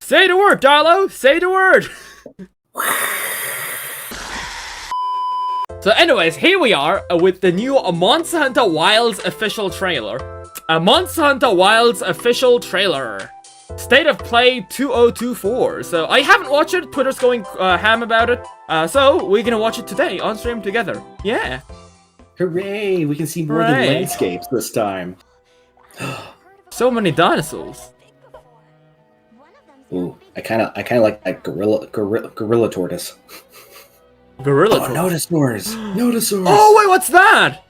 Say the word, Dilo! Say the word! So anyways, here we are with the new Monster Hunter Wilds official trailer. Monster Hunter Wilds official trailer. State of Play 2024. So I haven't watched it, Twitter's going ham about it. So we're gonna watch it today on stream together. Yeah. Hooray! We can see more than landscapes this time. So many dinosaurs. Ooh, I kind of like that gorilla tortoise. Gorilla tortoise. Notosaurs! Notosaurs! Oh wait, what's that?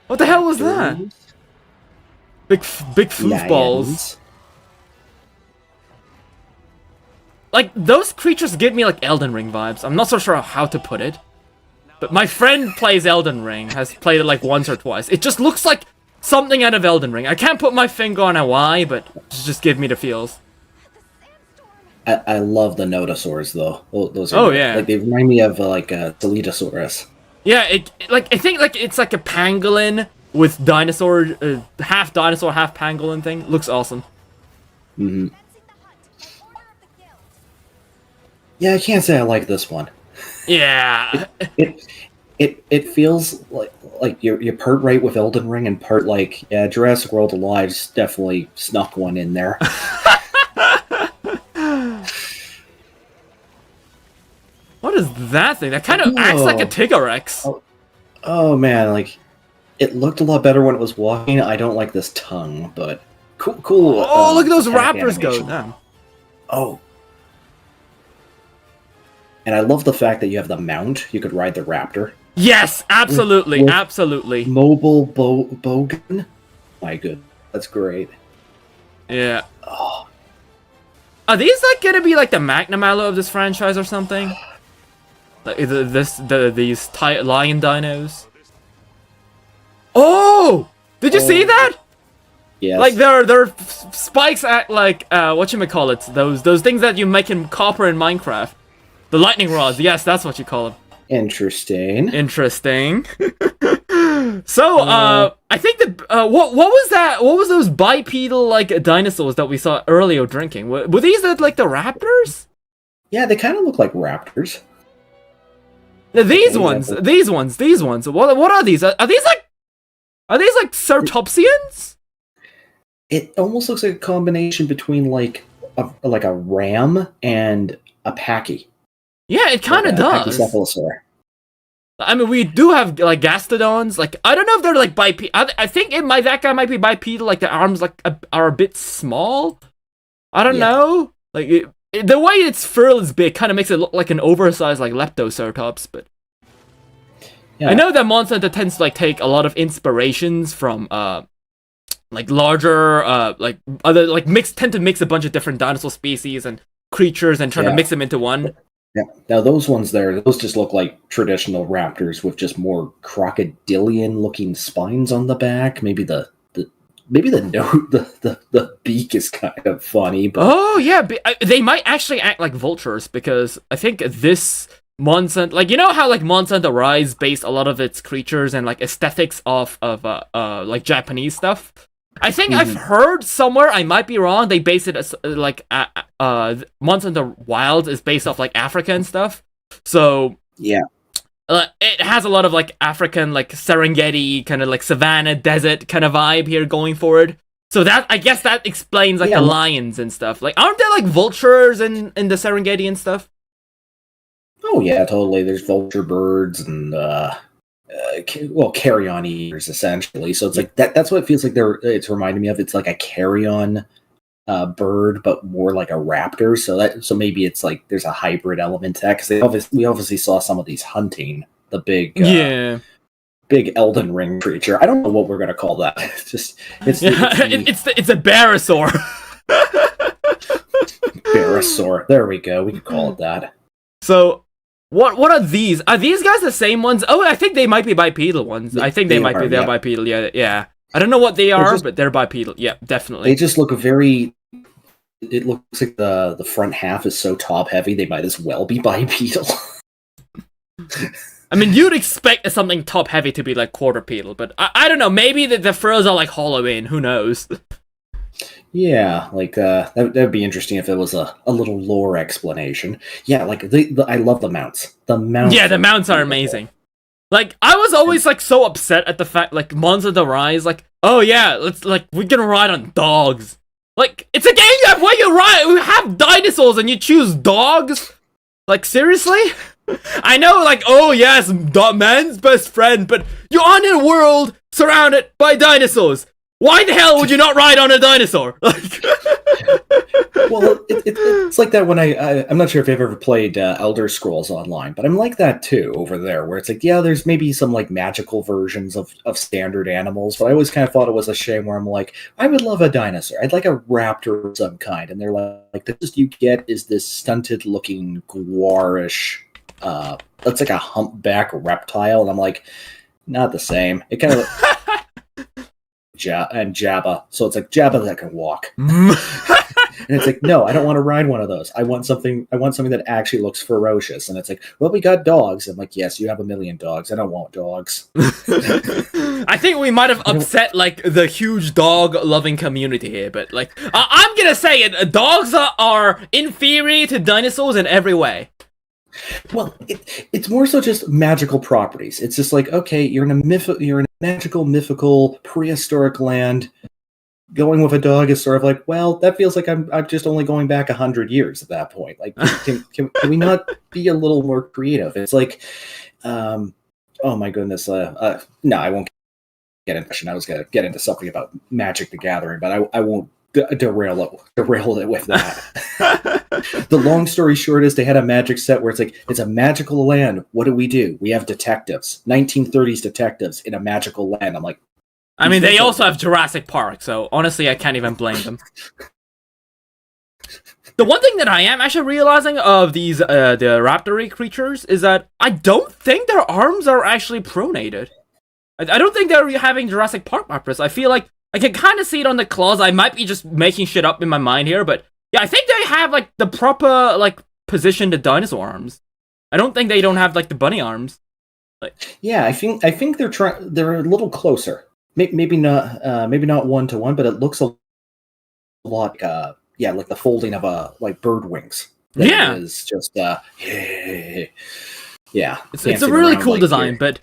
What the hell was that? Big foosballs. Like, those creatures give me like Elden Ring vibes. I'm not so sure how to put it. But my friend plays Elden Ring, has played it like once or twice. It just looks like something out of Elden Ring. I can't put my finger on a why, but just give me the feels. I love the Notosaurs though. Those are like, they remind me of like a Dilophosaurus. Yeah, I think like it's like a pangolin with dinosaur, half dinosaur, half pangolin thing. Looks awesome. Mm-hmm. Yeah, I can't say I like this one. Yeah. It feels like you're part right with Elden Ring and part like, yeah, Jurassic World Alive's definitely snuck one in there. What is that thing? That kind of acts like a Tigrex. Oh man, like it looked a lot better when it was walking. I don't like this tongue, but cool. Oh, look at those raptors go! Damn. Oh. And I love the fact that you have the mount. You could ride the raptor. Yes, absolutely, with absolutely. Mobile bowgun. My good, that's great. Yeah. Oh. Are these like gonna be like the Magnum Allo of this franchise or something? Like these lion dinos. Oh! Did you see that? Yes. Like their spikes act like whatchamacallits, those things that you make in copper in Minecraft. The lightning rods, yes, that's what you call them. Interesting. Interesting. So, I think what was that? What was those bipedal like dinosaurs that we saw earlier drinking? Were these like the raptors? Yeah, they kind of look like raptors. These ones. What are these? Are these like Certopsians? It almost looks like a combination between like a ram and a Pachy. Yeah, it kind of does. Pachycephalosaur. I mean, we do have like gastodons. Like, I don't know if they're like bipedal. I think that guy might be bipedal. Like the arms like are a bit small. I don't know. Like the way its fur is big kind of makes it look like an oversized like Leptoceratops. But yeah. I know that Monster Hunter tends to like take a lot of inspirations from like larger like other like tend to mix a bunch of different dinosaur species and creatures and try to mix them into one. Yeah. Now those ones there, those just look like traditional raptors with just more crocodilian-looking spines on the back. Maybe the beak is kind of funny. But oh yeah, they might actually act like vultures because I think this Monster Hunter, like you know how like Monster Hunter Rise based a lot of its creatures and like aesthetics off of like Japanese stuff. I think I've heard somewhere, I might be wrong, they base it as, like, Monster Hunter Wilds is based off, like, African stuff. So, yeah. It has a lot of, like, African, like, Serengeti, kind of, like, savannah, desert kind of vibe here going forward. So that, I guess that explains, like, the lions and stuff. Like, aren't there, like, vultures in the Serengeti and stuff? Oh, yeah, totally. There's vulture birds and, carrion eaters essentially. So it's like that's what it feels like. It's reminding me of. It's like a carrion bird, but more like a raptor. So maybe it's like there's a hybrid element to that because we obviously saw some of these hunting the big big Elden Ring creature. I don't know what we're gonna call that. It's a Barosaur. Barosaur. There we go. We could call it that. So. What are these? Are these guys the same ones? Oh, I think they might be bipedal ones. I think they might be. They're bipedal. Yeah. I don't know what they are, but they're bipedal. Yeah, definitely. They just look very. It looks like the front half is so top heavy. They might as well be bipedal. I mean, you'd expect something top heavy to be like quarterpedal, but I don't know. Maybe the furs are like hollow in. Who knows? Yeah, like that'd be interesting if it was a little lore explanation. Yeah, like I love the mounts. The mounts. Yeah, the mounts are amazing. Like, I was always, like, so upset at the fact, like, Monster the Rise, like, oh yeah, we're gonna ride on dogs. Like, it's a game where you have dinosaurs and you choose dogs? Like, seriously? I know, like, oh yes, man's best friend, but you're on a world surrounded by dinosaurs. Why the hell would you not ride on a dinosaur? Like, Well, it's like that when I'm not sure if you've ever played Elder Scrolls Online, but I'm like that too over there, where it's like, yeah, there's maybe some like magical versions of standard animals, but I always kind of thought it was a shame where I'm like, I would love a dinosaur. I'd like a raptor of some kind. And they're like the best you get is this stunted looking guarish, that's like a humpback reptile. And I'm like, not the same. It kind of and Jabba. So it's like Jabba that can walk. And it's like, no, I don't want to ride one of those. I want something that actually looks ferocious. And it's like, well, we got dogs. I'm like, yes, you have 1 million dogs. I don't want dogs. I think we might have upset like the huge dog loving community here, but like I'm gonna say it, dogs are inferior to dinosaurs in every way. Well, it's more so just magical properties. It's just like, okay, you're in a magical, mythical, prehistoric land. Going with a dog is sort of like, well, that feels like I'm just only going back 100 years at that point. Like, can we not be a little more creative? It's like, oh my goodness, no, I won't get into. I was gonna get into something about Magic the Gathering, but I won't derail it with that. The long story short is they had a Magic set where it's like, it's a magical land. What do? We have detectives, 1930s detectives in a magical land. I'm like, I mean, they also have Jurassic Park, so honestly, I can't even blame them. The one thing that I am actually realizing of these the raptory creatures is that I don't think their arms are actually pronated. I don't think they're having Jurassic Park purpose. I feel like I can kind of see it on the claws. I might be just making shit up in my mind here, but yeah, I think they have like the proper like positioned dinosaur arms. I don't think they don't have like the bunny arms. Like, yeah, I think they're a little closer. Maybe not 1-to-1, but it looks a lot like the folding of like bird wings. Yeah, is just yeah. It's a really cool design, but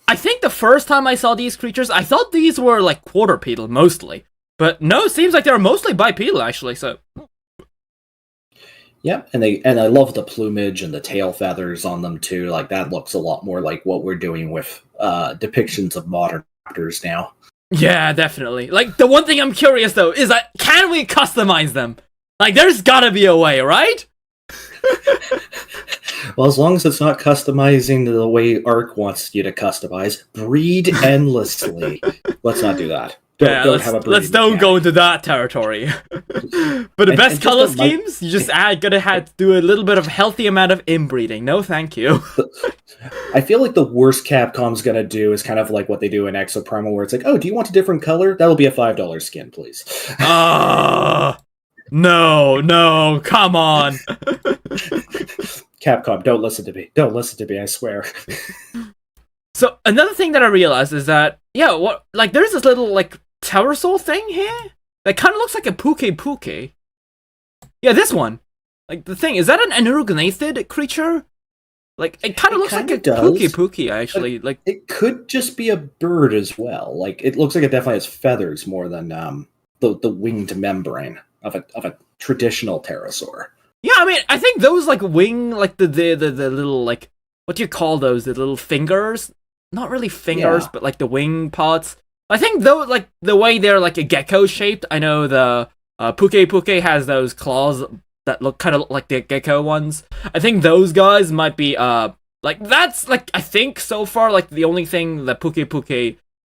I think the first time I saw these creatures, I thought these were like quadrupedal mostly, but no, it seems like they're mostly bipedal actually. So. Yeah, and I love the plumage and the tail feathers on them too. Like that looks a lot more like what we're doing with depictions of modern raptors now. Yeah, definitely. Like the one thing I'm curious though is that can we customize them? Like there's gotta be a way, right? Well, as long as it's not customizing the way Ark wants you to customize, breed endlessly. Let's not do that. Let's don't go into that territory. But the best color schemes, you just gotta have to do a little bit of healthy amount of inbreeding. No, thank you. I feel like the worst Capcom's gonna do is kind of like what they do in Exoprimal, where it's like, oh, do you want a different color? That'll be a $5 skin, please. No, come on. Capcom, don't listen to me. Don't listen to me, I swear. So another thing that I realized is that there's this little like pterosaur thing here that kind of looks like a puke. Yeah, this one. Like the thing is that an anurugnathed creature? Like it kind of looks like a puke actually. Like it could just be a bird as well. Like it looks like it definitely has feathers more than the winged membrane of a traditional pterosaur. Yeah, I mean I think those like wing like the little like what do you call those? The little fingers? Not really fingers, but like the wing parts. I think though, like the way they're like a gecko shaped. I know the puke has those claws that look kind of like the gecko ones. I think those guys might be like that's like I think so far like the only thing that puke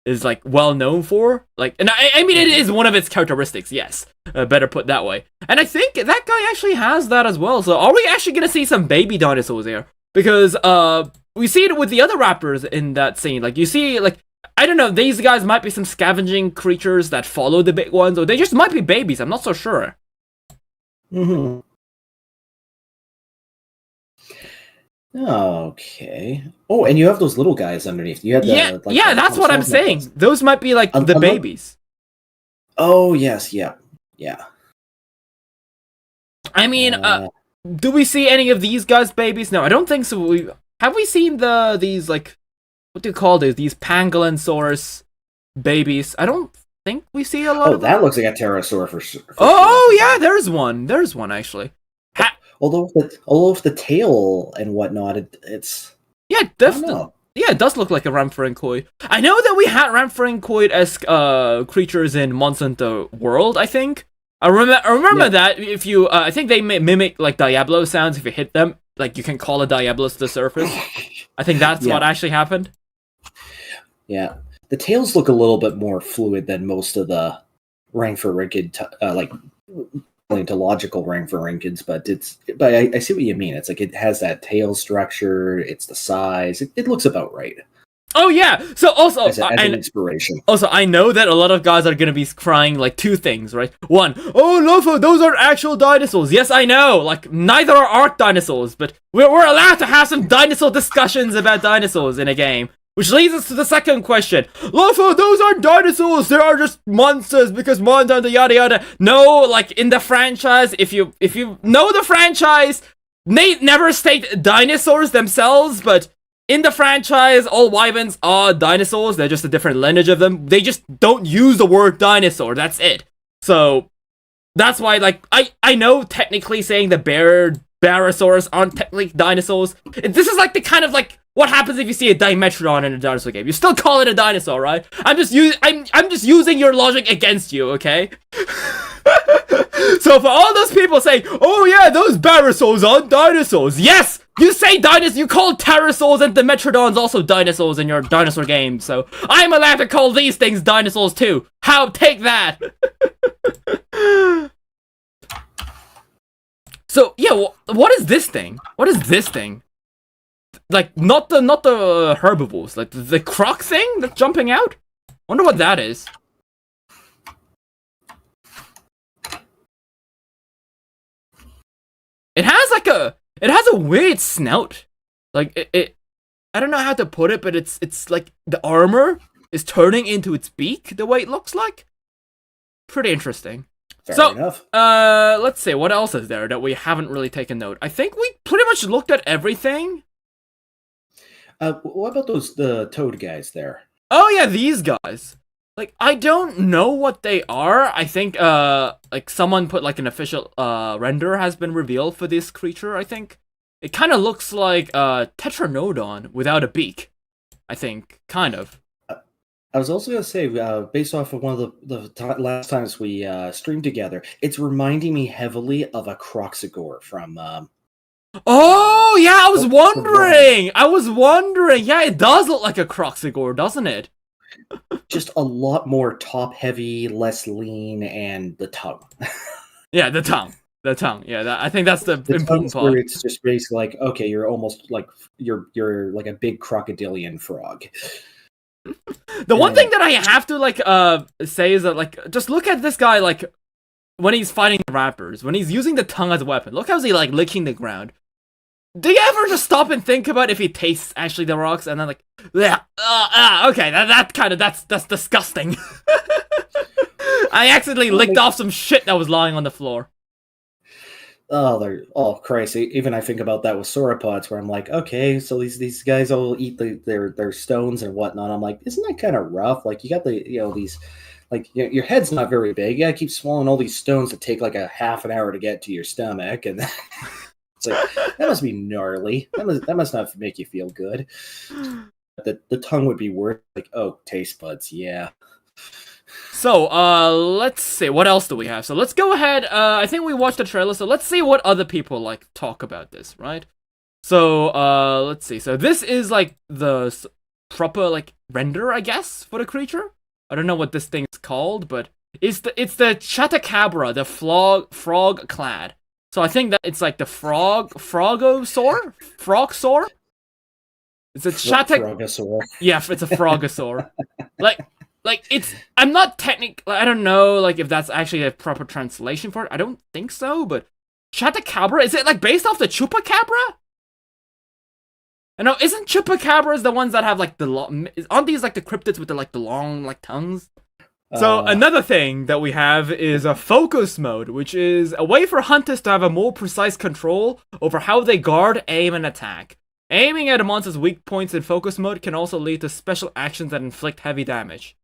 is like well known for. Like, and I mean it is one of its characteristics. Yes, better put that way. And I think that guy actually has that as well. So are we actually gonna see some baby dinosaurs here? Because we see it with the other raptors in that scene. Like you see, like I don't know, these guys might be some scavenging creatures that follow the big ones, or they just might be babies. I'm not so sure. Mm-hmm. Okay. Oh, and you have those little guys underneath. You had that's what I'm saying. Those might be like the babies. Oh yes, yeah. Yeah. I mean, do we see any of these guys' babies? No, I don't think so. Have we seen these like, what do you call these? These Pangolinosaurus babies? I don't think we see a lot of them. That looks like a pterosaur for sure. Yeah, there's one. There's one actually. Although with the tail and whatnot, it's definitely. Yeah, it does look like a Ramphrincoid. I know that we had Ramphrincoid-esque creatures in Monster Hunter World, I think. I remember that if you, I think they mimic like Diablo sounds if you hit them. Like you can call a Diablo to the surface. I think that's what actually happened. Yeah, the tails look a little bit more fluid than most of the Ramphrincoid, like logical Ramphrincoids, but I see what you mean. It's like it has that tail structure. It's the size. It looks about right. Oh yeah. So also as an inspiration. Also, I know that a lot of guys are gonna be crying like two things, right? One, oh Lopho, those are actual dinosaurs. Yes, I know. Like neither are art dinosaurs, but we're allowed to have some dinosaur discussions about dinosaurs in a game. Which leads us to the second question. Lopho, those aren't dinosaurs. They are just monsters because Monster Hunter yada yada. No, like in the franchise, if you know the franchise, they never state dinosaurs themselves, but in the franchise, all wyverns are dinosaurs. They're just a different lineage of them. They just don't use the word dinosaur. That's it. So that's why, like, I know technically saying the Barosaurus aren't technically dinosaurs. This is like the kind of like what happens if you see a Dimetrodon in a dinosaur game. You still call it a dinosaur, right? I'm just using your logic against you, okay? So for all those people saying, oh yeah, those Barosaurs aren't dinosaurs. Yes! You say dinosaurs, you call pterosaurs and Dimetrodons also dinosaurs in your dinosaur game, so I'm allowed to call these things dinosaurs too. Take that! So, yeah, what is this thing? What is this thing? Like, not the herbivores, like the croc thing that's jumping out? Wonder what that is. It has a weird snout. Like I don't know how to put it, but it's like the armor is turning into its beak the way it looks like. Pretty interesting. Fair enough. Let's see, what else is there that we haven't really taken note? I think we pretty much looked at everything. What about the toad guys there? Oh yeah, these guys. Like, I don't know what they are. I think, like, someone put, like, an official, render has been revealed for this creature, I think. It kind of looks like, Tetranodon without a beak. I think, kind of. I was also going to say, based off of one of the last times we streamed together, it's reminding me heavily of a Croxagore from... Oh, yeah, I was wondering! Yeah, it does look like a Croxagore, doesn't it? Just a lot more top-heavy, less lean, and the tongue. Yeah, the tongue. Yeah, I think that's the important part. Where it's just basically like, okay, you're almost like you're like a big crocodilian frog. The one thing that I have to like say is that like just look at this guy like when he's fighting the raptors, when he's using the tongue as a weapon. Look how he's like licking the ground. Do you ever just stop and think about if he tastes actually the rocks and then like, okay, that's disgusting. I accidentally licked off some shit that was lying on the floor. Oh, Christ! Even I think about that with sauropods, where I'm like, okay, so these guys all eat their stones and whatnot. I'm like, isn't that kind of rough? Like you got these, like your head's not very big. You gotta keep swallowing all these stones that take like a half an hour to get to your stomach, and it's like that must be gnarly. That must not make you feel good. The tongue would be worth like, oh, taste buds, yeah. So, let's see, what else do we have? So let's go ahead, I think we watched the trailer, so let's see what other people, like, talk about this, right? So, let's see, so this is, like, the proper, like, render, I guess, for the creature? I don't know what this thing's called, but it's the Chatacabra, the frog-clad. So I think that it's, like, the Frogosaur? It's a Frogosaur. Yeah, it's a Frogosaur. Like, I'm not I don't know, like, if that's actually a proper translation for it. I don't think so, but Chatacabra, is it, like, based off the Chupacabra? I know, isn't Chupacabras the ones that have, like, aren't these, like, the cryptids with the long, like, tongues? So Uh, another thing that we have is a focus mode, which is a way for hunters to have a more precise control over how they guard, aim, and attack. Aiming at a monster's weak points in focus mode can also lead to special actions that inflict heavy damage.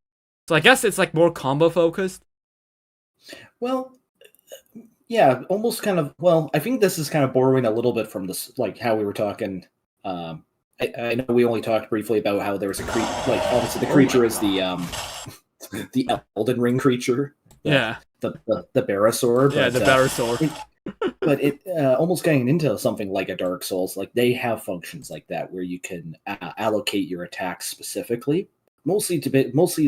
So I guess it's like more combo focused. well, yeah, almost kind of. Well, I think this is kind of borrowing a little bit from this, like how we were talking. I know we only talked briefly about how there's a creature. Like obviously, the creature is the Elden Ring creature. Yeah. The Barosaur. Yeah, the Dinosaur. But it almost getting into something like a Dark Souls, like they have functions like that where you can allocate your attacks specifically, mostly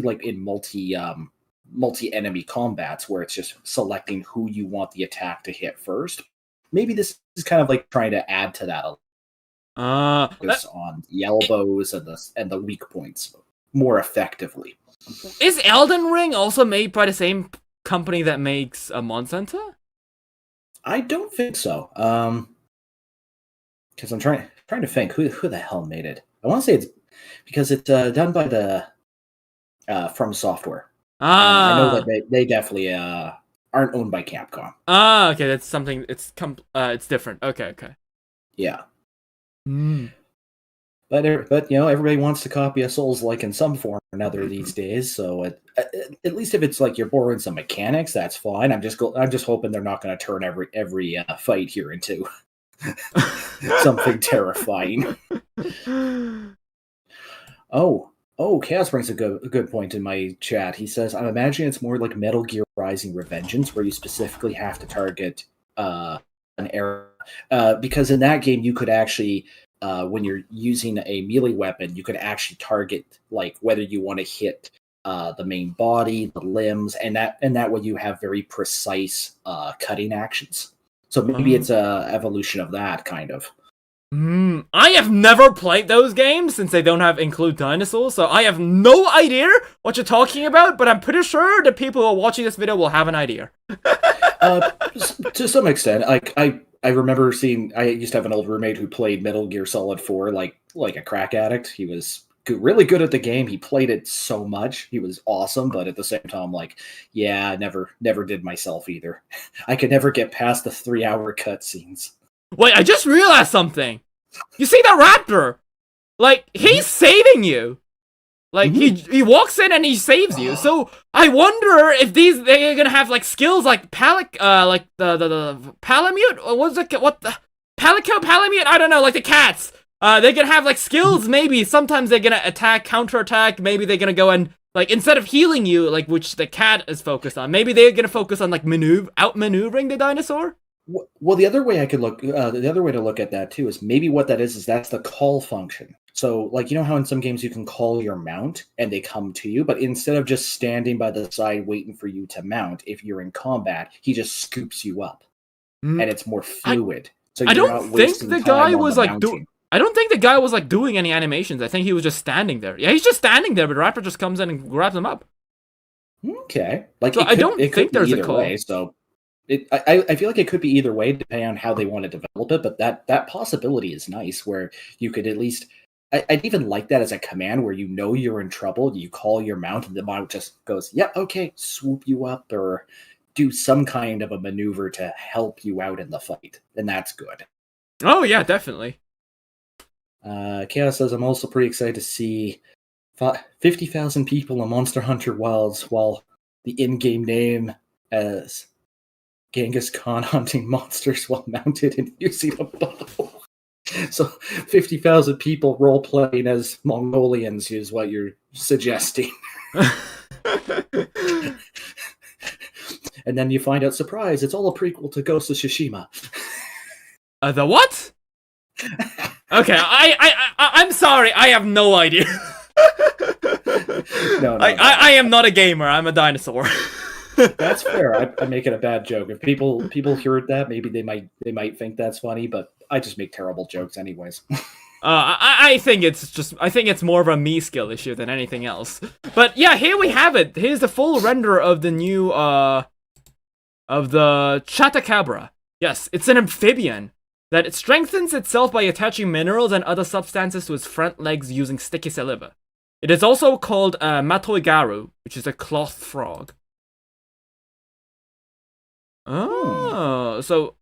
like in multi enemy combats where it's just selecting who you want the attack to hit first. Maybe this is kind of like trying to add to that focus on the elbows and the weak points more effectively. Is Elden Ring also made by the same company that makes a Monsanto? I don't think so. Because I'm trying to think who the hell made it. I want to say it's because it's done by the From Software. I know that they definitely aren't owned by Capcom. Okay, that's something. It's different. Okay. Yeah. Mm. But everybody wants to copy a Souls-like in some form or another these days. So at least if it's like you're borrowing some mechanics, that's fine. I'm just hoping they're not going to turn every fight here into something terrifying. Oh, Chaos brings a good point in my chat. He says, I'm imagining it's more like Metal Gear Rising Revengeance, where you specifically have to target an area. Because in that game, you could actually, when you're using a melee weapon, you could actually target, like, whether you want to hit the main body, the limbs, and that way you have very precise cutting actions. So maybe it's a evolution of that, kind of. I have never played those games since they don't include dinosaurs, so I have no idea what you're talking about, but I'm pretty sure the people who are watching this video will have an idea. To some extent, I remember seeing. I used to have an old roommate who played Metal Gear Solid 4 like a crack addict. He was really good at the game. He played it so much. He was awesome, but at the same time, like, yeah, never did myself either. I could never get past the 3-hour cutscenes. Wait, I just realized something. You see that raptor? Like, he's saving you. Like, he walks in and he saves you. So I wonder if they're gonna have like skills like like the palamute, or what the palico palamute? I don't know, like the cats. They're gonna have like skills. Maybe sometimes they're gonna attack, counterattack. Maybe they're gonna go and like instead of healing you, like which the cat is focused on. Maybe they're gonna focus on like outmaneuvering the dinosaur. Well, the other way to look at that too is maybe what that is that's the call function. So, like, you know how in some games you can call your mount and they come to you, but instead of just standing by the side waiting for you to mount, if you're in combat, he just scoops you up, and it's more fluid. So I don't think the guy was like doing. I don't think the guy was like doing any animations. I think he was just standing there. Yeah, he's just standing there, but the raptor just comes in and grabs him up. Okay, like so I don't think there's a call. Way, so. I feel like it could be either way depending on how they want to develop it, but that possibility is nice where you could at least I'd even like that as a command where you're in trouble, you call your mount and the mount just goes, yeah, okay, swoop you up or do some kind of a maneuver to help you out in the fight. And that's good. Oh yeah, definitely. Chaos says, I'm also pretty excited to see 50,000 people in Monster Hunter Wilds while the in-game name as Genghis Khan hunting monsters while mounted and using a bow. So 50,000 people role-playing as Mongolians is what you're suggesting. And then you find out, surprise, it's all a prequel to Ghost of Tsushima. The what? Okay, I'm sorry, I have no idea. No, I am not a gamer, I'm a dinosaur. That's fair. I'm making a bad joke. If people heard that, maybe they might think that's funny, but I just make terrible jokes anyways. I think it's more of a me skill issue than anything else. But yeah, here we have it. Here's the full render of the new of the Chatacabra. Yes, it's an amphibian that it strengthens itself by attaching minerals and other substances to its front legs using sticky saliva. It is also called Matoigaru, which is a cloth frog. Oh, so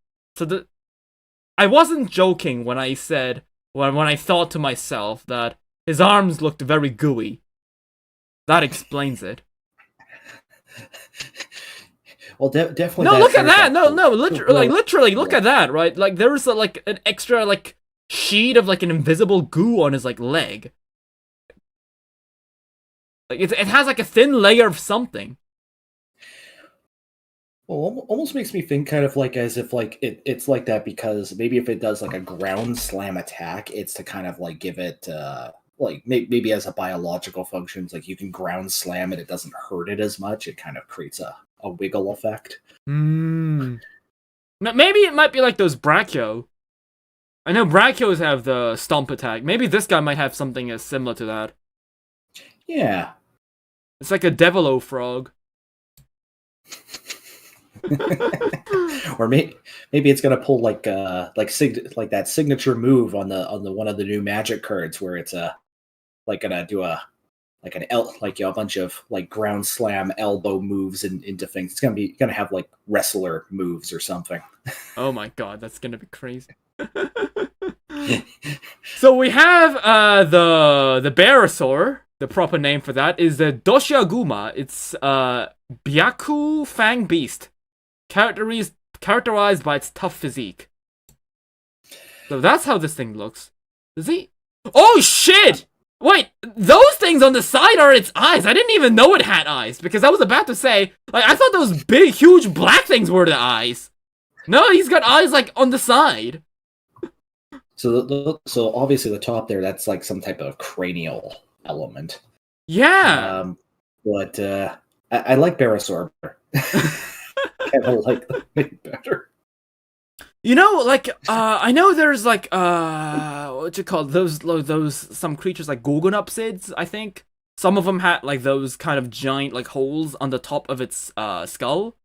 I wasn't joking when I said when I thought to myself that his arms looked very gooey. That explains it. Well, definitely. No, look at that. No, literally, look at that. Right, like there's like an extra like sheet of like an invisible goo on his like leg. Like it has like a thin layer of something. Well, almost makes me think kind of like as if like it's like that because maybe if it does like a ground slam attack, it's to kind of like give it like maybe as a biological function, like you can ground slam it doesn't hurt it as much. It kind of creates a wiggle effect. Maybe it might be like those brachio. I know brachios have the stomp attack. Maybe this guy might have something as similar to that. Yeah. It's like a devilo frog. Or maybe it's gonna pull like that signature move on the one of the new magic cards where it's like gonna do a bunch of like ground slam elbow moves into things. It's gonna have like wrestler moves or something. Oh my god, that's gonna be crazy. So we have the Barasaur. The proper name for that is the Doshiaguma. It's Byaku Fang Beast, characterized by its tough physique. So that's how this thing looks. Does he? Oh shit! Wait, those things on the side are its eyes. I didn't even know it had eyes because I was about to say, like, I thought those big, huge black things were the eyes. No, he's got eyes like on the side. So obviously the top there, that's like some type of cranial element. Yeah. But I like Barasaur better. Kind of like them better. You know, like I know there's like what you call those some creatures like Gorgonopsids, I think. Some of them had like those kind of giant like holes on the top of its skull.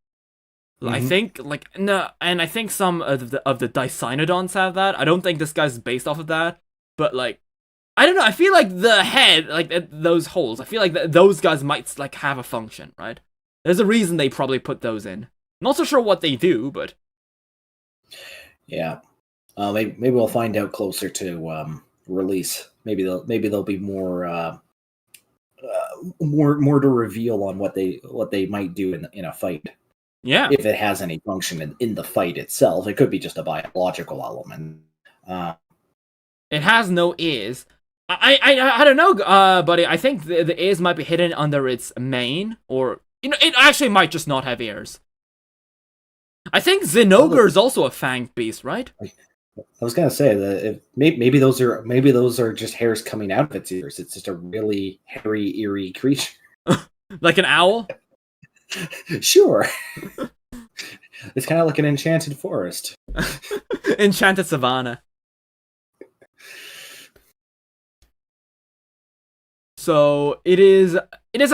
Mm-hmm. I think like no, and I think some of the Dicynodons have that. I don't think this guy's based off of that, but like I don't know. I feel like the head, like those holes. I feel like those guys might like have a function, right? There's a reason they probably put those in. Not so sure what they do, but yeah, maybe we'll find out closer to release. Maybe they'll be more to reveal on what they might do in a fight. Yeah, if it has any function in the fight itself, it could be just a biological element. It has no ears. I don't know, buddy. I think the ears might be hidden under its mane, or you know, it actually might just not have ears. I think Zinogre is also a fanged beast, right? I was gonna say that maybe those are just hairs coming out of its ears. It's just a really hairy, eerie creature, like an owl. Sure, it's kind of like an enchanted forest, enchanted savanna. So it is a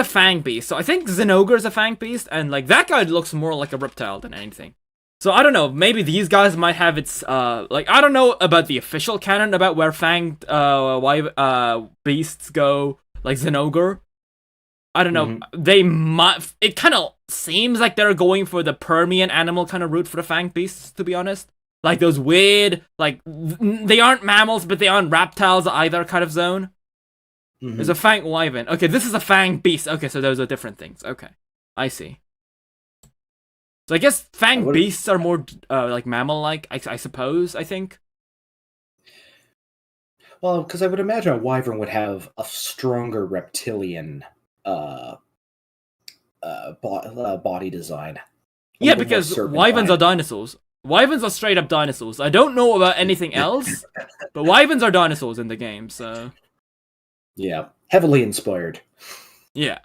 fang beast. So I think Zinogre is a fang beast, and like that guy looks more like a reptile than anything. So I don't know. Maybe these guys might have its like I don't know about the official canon about where fanged beasts go, like Zinogre. I don't know. Mm-hmm. They might. It kind of seems like they're going for the Permian animal kind of route for the fanged beasts. To be honest, like those weird, like they aren't mammals, but they aren't reptiles either kind of zone. Mm-hmm. There's a fanged wyvern. Okay, this is a fanged beast. Okay, so those are different things. Okay, I see. So I guess fanged beasts are more like mammal-like. I suppose. I think. Well, because I would imagine a wyvern would have a stronger reptilian body design. Yeah, because wyverns are dinosaurs. Wyverns are straight up dinosaurs. I don't know about anything else, but wyverns are dinosaurs in the game, so... Yeah, heavily inspired. Yeah.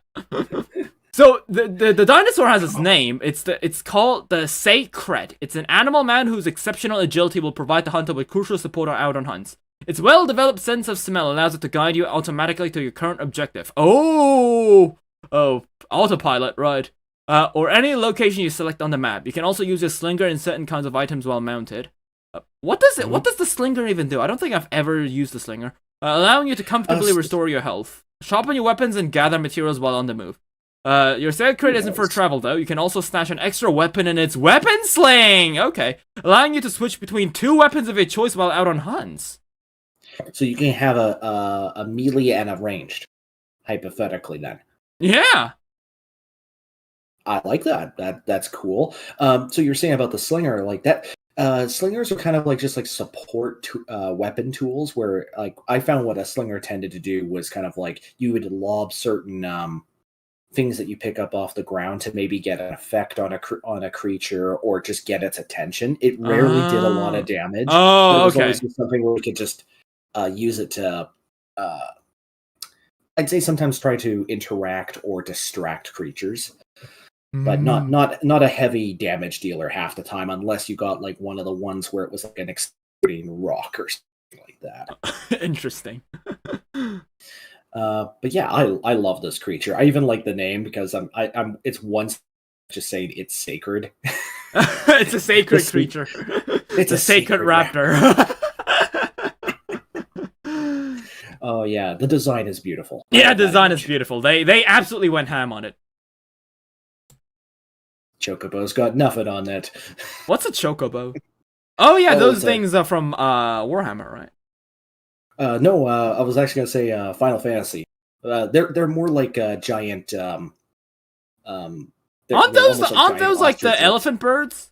So, the dinosaur has its name. It's called the Sacred. It's an animal man whose exceptional agility will provide the hunter with crucial support out on hunts. Its well-developed sense of smell allows it to guide you automatically to your current objective. Oh, autopilot, right. Or any location you select on the map. You can also use your slinger in certain kinds of items while mounted. What does the slinger even do? I don't think I've ever used the slinger. Allowing you to comfortably restore your health. Sharpen your weapons and gather materials while on the move. Your second crate isn't for travel, though. You can also stash an extra weapon in its weapon sling! Okay. Allowing you to switch between 2 weapons of your choice while out on hunts. So you can have a melee and a ranged, hypothetically, then. Yeah! I like that. That's cool. So you're saying about the slinger, like that. Slingers are kind of like just like support weapon tools, where like I found what a slinger tended to do was kind of like you would lob certain things that you pick up off the ground to maybe get an effect on a creature or just get its attention. It rarely did a lot of damage. Oh, it was okay. always something where we could just use it to. I'd say sometimes try to interact or distract creatures. But not a heavy damage dealer half the time, unless you got like one of the ones where it was like an exploding rock or something like that. Interesting. But yeah, I love this creature. I even like the name because I'm it's one just saying it's sacred. It's a sacred creature. It's a sacred raptor. Oh yeah, the design is beautiful. Yeah, design is beautiful. They absolutely went ham on it. Chocobo's got nothing on it. What's a chocobo? Oh yeah, those things are from Warhammer, right? No, I was actually gonna say Final Fantasy. They're more like giant. Aren't those like the elephant birds?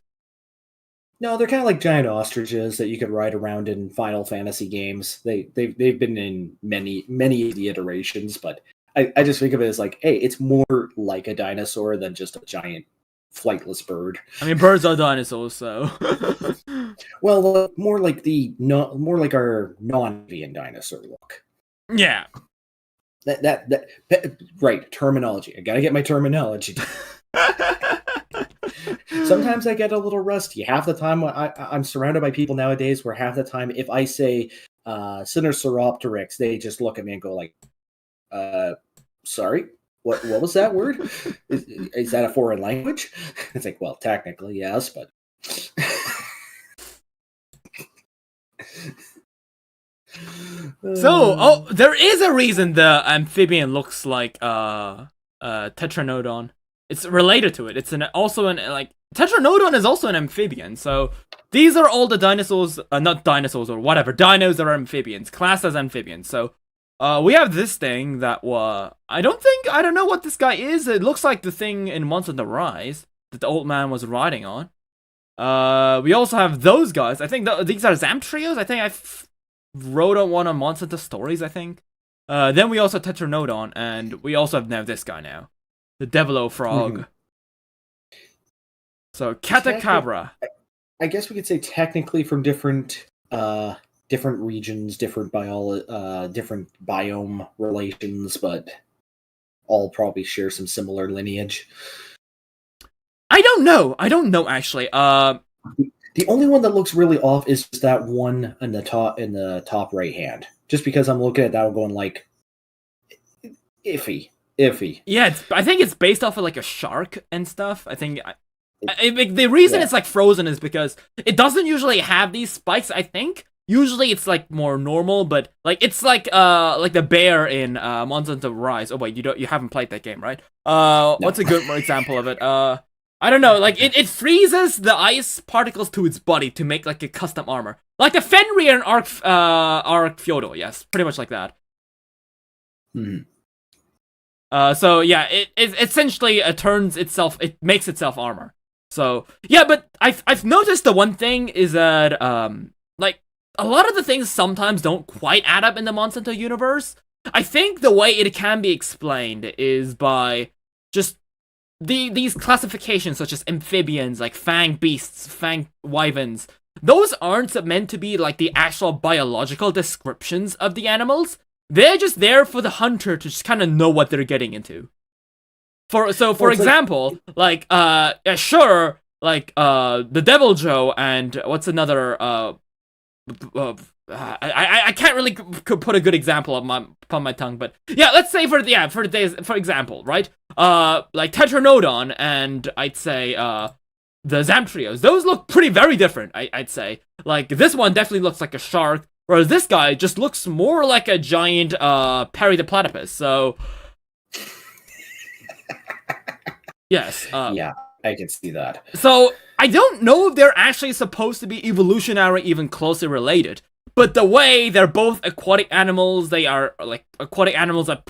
No, they're kind of like giant ostriches that you could ride around in Final Fantasy games. They've been in many of the iterations, but I just think of it as like, hey, it's more like a dinosaur than just a giant flightless bird. I mean, birds are dinosaurs, so. Well, more like our non-avian dinosaur look. Yeah. That right, terminology. I gotta get my terminology. Sometimes I get a little rusty. Half the time I'm surrounded by people nowadays where half the time if I say Sinosauropteryx, they just look at me and go like, sorry? What was that word? Is that a foreign language? It's like, well, technically, yes, but... So, there is a reason the amphibian looks like Tetranodon. It's related to it. It's Tetranodon is also an amphibian, so these are all the dinosaurs, not dinosaurs or whatever, dinos are amphibians, classed as amphibians, so we have this thing that I don't know what this guy is. It looks like the thing in Monster Hunter Rise that the old man was riding on. We also have those guys. I think these are Zamtrios. I think I wrote on one on Monster Hunter Stories, I think. Then we also have Tetranodon, and we also have now this guy now. The Devilo Frog. Mm-hmm. So, Catacabra. I guess we could say technically from different regions, different biome relations, but all probably share some similar lineage. I don't know actually. The only one that looks really off is just that one in the top right hand. Just because I'm looking at that one going like iffy. Yeah, I think it's based off of like a shark and stuff. I think the reason it's like frozen is because it doesn't usually have these spikes. I think usually it's like more normal, but like it's like the bear in Monster Hunter Rise. Oh wait, you haven't played that game, right? No. What's a good example of it? I don't know. Like it freezes the ice particles to its body to make like a custom armor, like the Fenrir and Arc Fyodo. Yes, pretty much like that. Hmm. So yeah, it essentially it makes itself armor. So yeah, but I've noticed the one thing is that like a lot of the things sometimes don't quite add up in the Monster Hunter universe. I think the way it can be explained is by just these classifications such as amphibians, like fang beasts, fang wyverns. Those aren't meant to be like the actual biological descriptions of the animals. They're just there for the hunter to just kind of know what they're getting into. For example, the Devil Joe and what's another I can't really put a good example upon my tongue, but yeah, let's say for example, right? Like Tetranodon and I'd say the Zamtrios. Those look very different. I'd say like this one definitely looks like a shark. Whereas this guy just looks more like a giant Perry the Platypus. So yes. Yeah, I can see that. So I don't know if they're actually supposed to be evolutionary, even closely related. But the way they're both aquatic animals, they are like aquatic animals that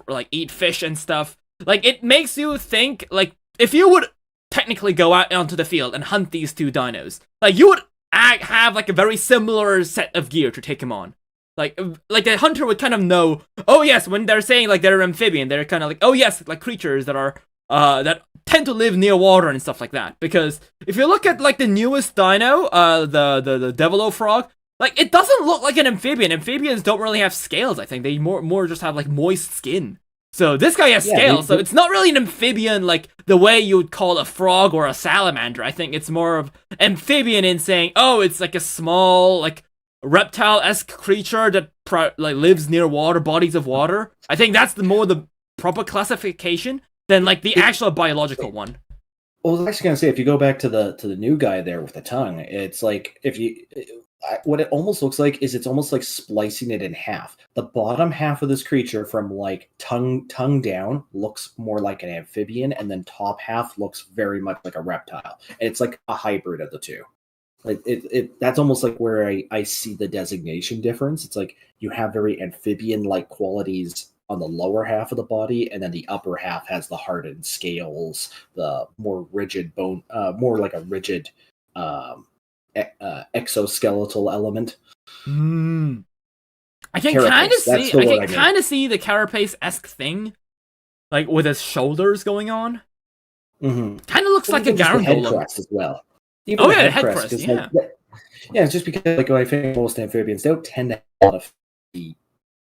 like eat fish and stuff. Like it makes you think like if you would technically go out onto the field and hunt these two dinos, like you would have like a very similar set of gear to take them on. Like the hunter would kind of know, oh yes, when they're saying like they're amphibian, they're kind of like, oh yes, like creatures that are that tend to live near water and stuff like that. Because if you look at like the newest dino, the Devilo frog, like it doesn't look like an amphibian. Amphibians don't really have scales. I think they more just have like moist skin. So this guy has scales, so it's not really an amphibian like the way you would call a frog or a salamander. I think it's more of amphibian in saying, oh, it's like a small, like reptile-esque creature that like lives near water, bodies of water. I think that's the proper classification than like the actual biological one. Well, I was actually gonna say, if you go back to the new guy there with the tongue, it's like what it almost looks like is it's almost like splicing it in half. The bottom half of this creature, from like tongue down, looks more like an amphibian, and then top half looks very much like a reptile. And it's like a hybrid of the two. Like that's almost like where I see the designation difference. It's like you have very amphibian-like qualities on the lower half of the body, and then the upper half has the hardened scales, the more rigid bone, more like a rigid exoskeletal element. I can kind of see the carapace-esque thing, like with his shoulders going on. Mm-hmm. Kind of looks like a head gargoyle crest as well. Even the head crest, yeah. Like, yeah, it's just because like when I think most amphibians, they don't tend to have a lot of the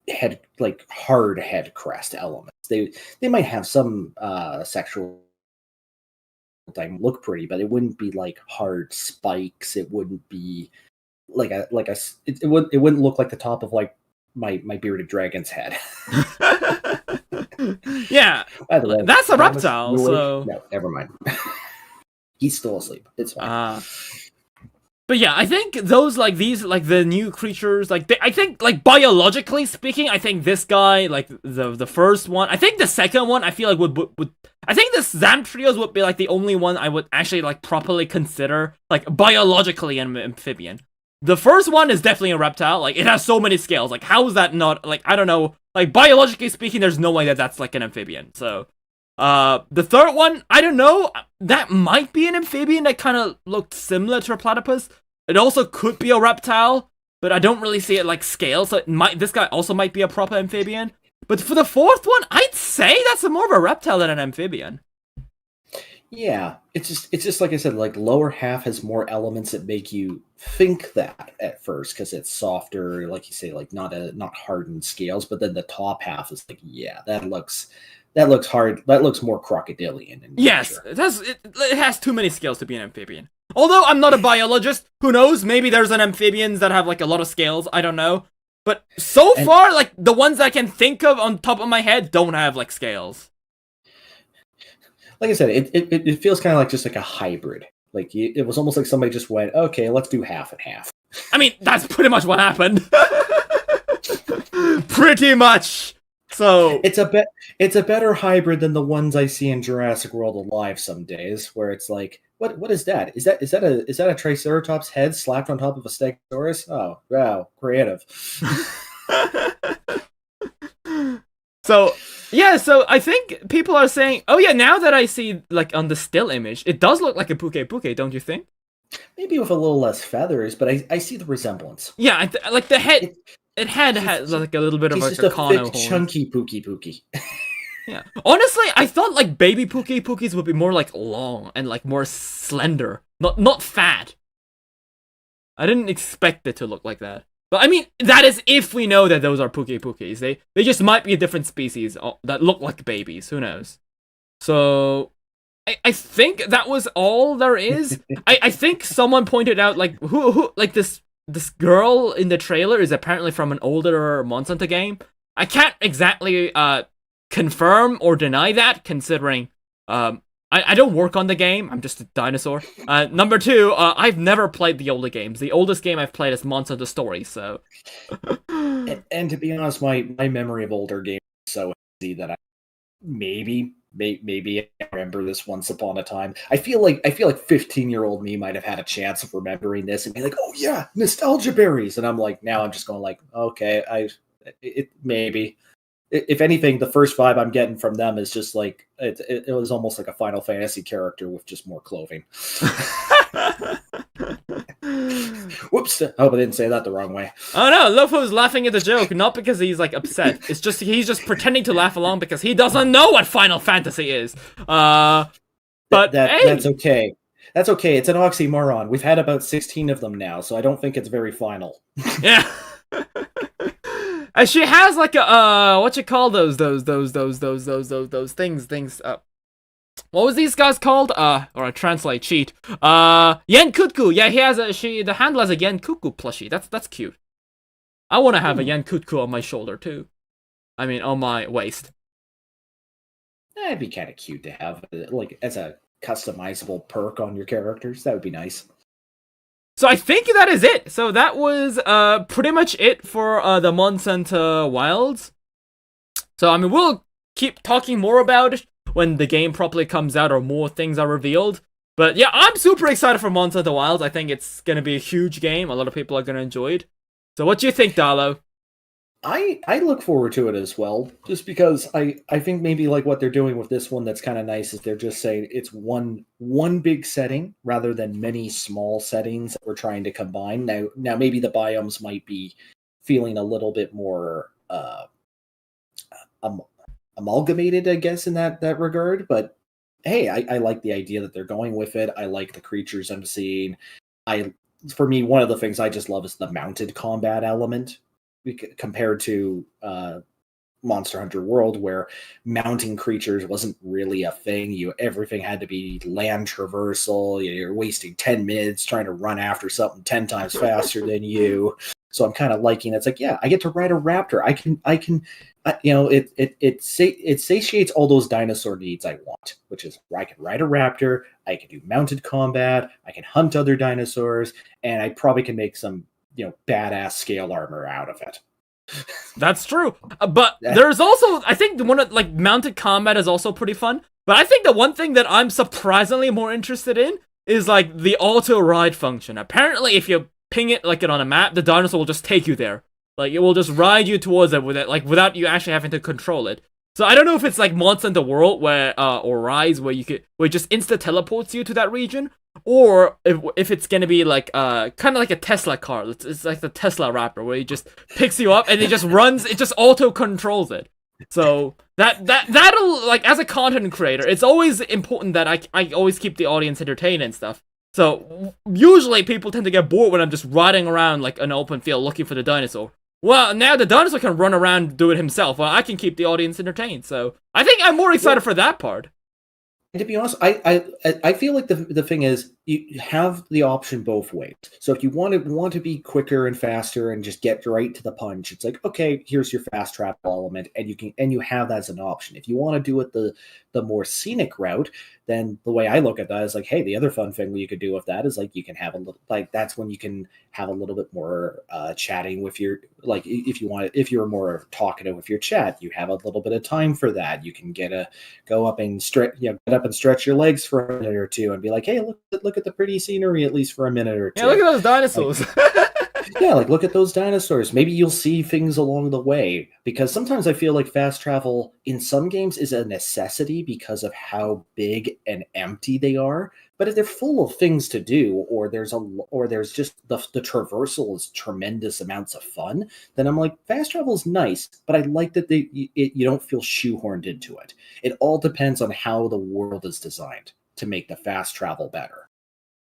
head, like hard head crest elements. They might have some sexual time look pretty, but it wouldn't be like hard spikes. It wouldn't be it wouldn't look like the top of like my bearded dragon's head. Yeah, by the way, that's a reptile. So no, never mind. He's still asleep. It's fine. But yeah, I think those like these like the new creatures like I think like biologically speaking, I think this guy like the first one. I think the second one I feel like would I think the Zamtrios would be like the only one I would actually like properly consider like biologically an amphibian. The first one is definitely a reptile. Like it has so many scales. Like how is that not like I don't know. Like biologically speaking, there's no way that that's like an amphibian. So. The third one, I don't know. That might be an amphibian that kind of looked similar to a platypus. It also could be a reptile, but I don't really see it like scale. So this guy also might be a proper amphibian. But for the fourth one, I'd say that's more of a reptile than an amphibian. Yeah, it's just like I said, like lower half has more elements that make you think that at first because it's softer, like you say, like not hardened scales. But then the top half is like, yeah, that looks hard. That looks more crocodilian. Yes, it has too many scales to be an amphibian. Although I'm not a biologist, who knows? Maybe there's an amphibians that have like a lot of scales. I don't know. But so far, like the ones I can think of on top of my head don't have like scales. Like I said, it feels kind of like just like a hybrid. Like it was almost like somebody just went, okay, let's do half and half. I mean, that's pretty much what happened. Pretty much. So it's a better hybrid than the ones I see in Jurassic World Alive some days, where it's like, what is that? Is that a Triceratops head slapped on top of a Stegosaurus? Oh wow, creative. So yeah, so I think people are saying, oh yeah, now that I see like on the still image, it does look like a Puke, don't you think? Maybe with a little less feathers, but I see the resemblance. Yeah, like the head. It had like a little bit of like a Kano thick, chunky Pookie. Yeah. Honestly, I thought like baby Pookies would be more like long and like more slender, not fat. I didn't expect it to look like that. But I mean, that is if we know that those are Pookies. They just might be a different species that look like babies. Who knows? So I think that was all there is. I think someone pointed out like who like this girl in the trailer is apparently from an older Monster Hunter game. I can't exactly confirm or deny that, considering I don't work on the game. I'm just a dinosaur. Number two, I've never played the older games. The oldest game I've played is Monster Hunter Story. So, And to be honest, my memory of older games is so hazy that I maybe I remember this once upon a time. I feel like 15-year-old me might have had a chance of remembering this and be like, oh yeah, nostalgia berries. And I'm like, now I'm just going like, okay, maybe. If anything, the first vibe I'm getting from them is just like it was almost like a Final Fantasy character with just more clothing. Whoops! I hope I didn't say that the wrong way. Oh no, Lopho's laughing at the joke, not because he's like upset. It's just he's just pretending to laugh along because he doesn't know what Final Fantasy is. But hey. That's okay. That's okay. It's an oxymoron. We've had about 16 of them now, so I don't think it's very final. Yeah. She has like a what you call those things. What was these guys called? Or I translate cheat. Yen Kutku. Yeah, he has the handler has a Yen Kutku plushie. That's cute. I want to have a Yen Kutku on my shoulder too. I mean, on my waist. That'd be kind of cute to have, like, as a customizable perk on your characters. That would be nice. So I think that is it. So that was pretty much it for the MHWilds. So I mean, we'll keep talking more about it when the game properly comes out or more things are revealed. But yeah, I'm super excited for MHWilds. I think it's gonna be a huge game. A lot of people are gonna enjoy it. So what do you think, Dalo? I look forward to it as well, just because I think maybe like what they're doing with this one that's kind of nice is they're just saying it's one big setting rather than many small settings that we're trying to combine. Now maybe the biomes might be feeling a little bit more amalgamated, I guess, in that regard. But hey, I like the idea that they're going with it. I like the creatures I'm seeing. For me, one of the things I just love is the mounted combat element compared to Monster Hunter World, where mounting creatures wasn't really a thing. Everything had to be land traversal. You're wasting 10 minutes trying to run after something 10 times faster than you. So I'm kind of liking it. It's like, yeah, I get to ride a raptor. I can it satiates all those dinosaur needs I want, which is where I can ride a raptor, I can do mounted combat, I can hunt other dinosaurs, and I probably can make some badass scale armor out of it. That's true. But there's also, I think, the one like mounted combat is also pretty fun. But I think the one thing that I'm surprisingly more interested in is like the auto ride function. Apparently, if you ping it like it on a map, the dinosaur will just take you there. Like it will just ride you towards it without you actually having to control it. So I don't know if it's like Monster Hunter World where or Rise where it just insta teleports you to that region, or if it's gonna be like kind of like a Tesla car. It's like the Tesla Raptor where it just picks you up and it just runs. It just auto controls it. So that'll like, as a content creator, it's always important that I always keep the audience entertained and stuff. So usually people tend to get bored when I'm just riding around like an open field looking for the dinosaur. Well, now the dinosaur can run around and do it himself. Well, I can keep the audience entertained. So I think I'm more excited for that part. And to be honest, I feel like the thing is you have the option both ways. So if you want to be quicker and faster and just get right to the punch, it's like, okay, here's your fast travel element, and you have that as an option. If you want to do it the more scenic route, then the way I look at that is like, hey, the other fun thing you could do with that is like you can have a little, like, that's when you can have a little bit more chatting with your, like, if you're more talkative with your chat, you have a little bit of time for that. You can go up and stretch your legs for a minute or two and be like, hey, look at the pretty scenery at least for a minute or two. Yeah, look at those dinosaurs. Yeah, like look at those dinosaurs. Maybe you'll see things along the way, because sometimes I feel like fast travel in some games is a necessity because of how big and empty they are. But if they're full of things to do, or there's just the traversal is tremendous amounts of fun, then I'm like, fast travel is nice, but I like that you don't feel shoehorned into it. It all depends on how the world is designed to make the fast travel better.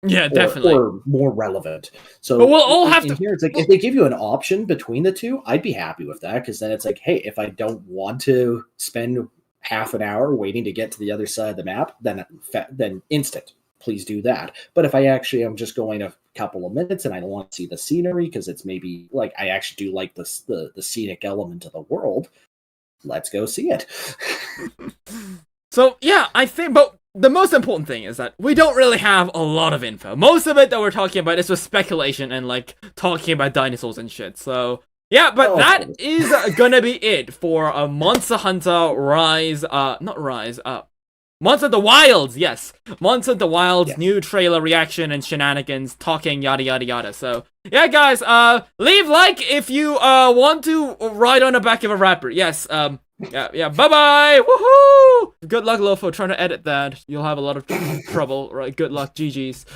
Yeah, definitely. Or more relevant. So but we'll all have to. Here, it's like if they give you an option between the two, I'd be happy with that, because then it's like, hey, if I don't want to spend half an hour waiting to get to the other side of the map, then instant, please do that. But if I actually am just going a couple of minutes and I don't want to see the scenery because it's maybe like I actually do like the scenic element of the world, let's go see it. So yeah, I think, but the most important thing is that we don't really have a lot of info. Most of it that we're talking about is just speculation and like talking about dinosaurs and shit. So yeah, but that is gonna be it for a Monster Hunter Rise. Not Rise. Monster the Wilds. Yes, Monster the Wilds new trailer reaction and shenanigans, talking yada yada yada. So yeah, guys. Leave like if you want to ride on the back of a rapper. Yes. Yeah, bye-bye! Woohoo! Good luck, Lopho, trying to edit that. You'll have a lot of trouble, right? Good luck, GG's.